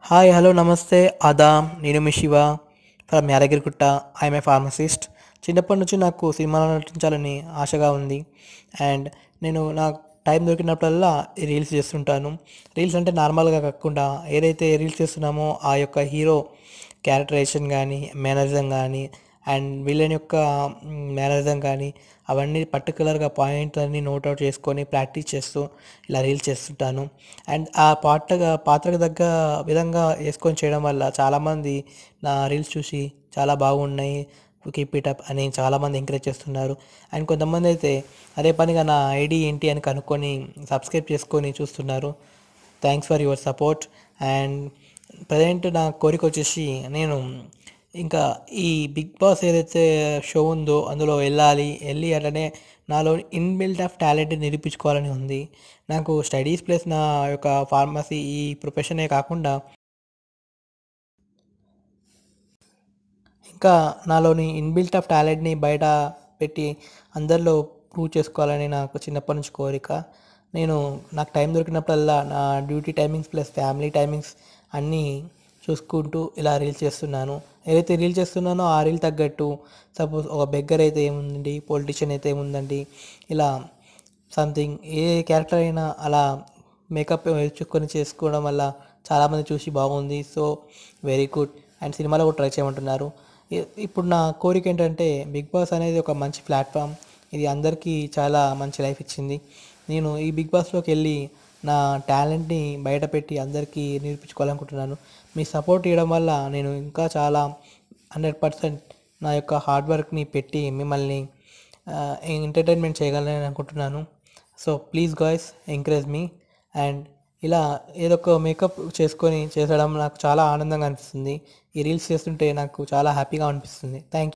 Hi hello నమస్తే ఆదాం. నేను మీ Shiva from Yadagirigutta. I'm a pharmacist. చిన్నప్పటి నుంచి నాకు సినిమాలో నటించాలని ఆశగా ఉంది. అండ్ నేను నాకు టైం దొరికినప్పుడల్లా ఈ రీల్స్ చేస్తుంటాను. రీల్స్ అంటే నార్మల్గా కాకుండా ఏదైతే రీల్స్ చేస్తున్నామో ఆ యొక్క హీరో క్యారెక్టరైజేషన్ కానీ, మేనరిజం కానీ అండ్ విలన్ యొక్క మేనరిజం కానీ అవన్నీ పర్టికులర్గా పాయింట్లన్నీ నోట్అవుట్ చేసుకొని ప్రాక్టీస్ చేస్తూ ఇలా రీల్స్ చేస్తుంటాను. అండ్ ఆ పాత్రకు తగ్గ విధంగా వేసుకొని చేయడం వల్ల చాలామంది నా రీల్స్ చూసి చాలా బాగున్నాయి, కీప్ ఇట్ అప్ అని చాలామంది ఎంకరేజ్ చేస్తున్నారు. అండ్ కొంతమంది అయితే అదే పనిగా నా ఐడి ఏంటి అని కనుక్కొని సబ్స్క్రైబ్ చేసుకొని చూస్తున్నారు. Thanks for your support. And present నా కోరిక వచ్చేసి నేను ఇంకా ఈ బిగ్ బాస్ ఏదైతే షో ఉందో అందులో వెళ్ళి అట్లనే నాలో ఇన్‌బిల్ట్ ఆఫ్ టాలెంట్ నిరూపించుకోవాలని ఉంది. నాకు స్టడీస్ ప్లస్ నా యొక్క ఫార్మసీ ఈ ప్రొఫెషనే కాకుండా ఇంకా నాలోని ఇన్‌బిల్ట్ ఆఫ్ టాలెంట్‌ని బయట పెట్టి అందరిలో ప్రూవ్ చేసుకోవాలని నాకు చిన్నప్పటి నుంచి కోరిక. నేను నాకు టైం దొరికినప్పుడల్లా నా duty timings plus family timings అన్నీ చూసుకుంటూ ఇలా రీల్స్ చేస్తున్నాను. ఏదైతే రీల్ చేస్తున్నానో ఆ రీల్ తగ్గట్టు సపోజ్ ఒక బెగ్గర్ అయితే ఏముందండి, పొలిటీషియన్ అయితే ఏముందండి, ఇలా సంథింగ్ ఏ క్యారెక్టర్ అయినా అలా మేకప్ వేసుకొని చేసుకోవడం వల్ల చాలామంది చూసి బాగుంది, సో వెరీ గుడ్ అండ్ సినిమాలో కూడా ట్రై చేయమంటున్నారు. ఇప్పుడు నా కోరిక ఏంటంటే బిగ్ బాస్ అనేది ఒక మంచి ప్లాట్ఫామ్. ఇది అందరికీ చాలా మంచి లైఫ్ ఇచ్చింది. నేను ఈ బిగ్ బాస్లోకి వెళ్ళి నా టాలెంట్ని బయటపెట్టి అందరికీ నిరూపించుకోవాలనుకుంటున్నాను. మీ సపోర్ట్ ఇవ్వడం వల్ల నేను ఇంకా చాలా 100% నా యొక్క హార్డ్ వర్క్ని పెట్టి మిమ్మల్ని ఎంటర్టైన్మెంట్ చేయగలనని అనుకుంటున్నాను. So please guys encourage me. And ఇలా ఏదో ఒక మేకప్ చేసుకొని చేసడం నాకు చాలా ఆనందంగా అనిపిస్తుంది. ఈ రీల్స్ చేస్తుంటే నాకు చాలా హ్యాపీగా అనిపిస్తుంది. Thank you.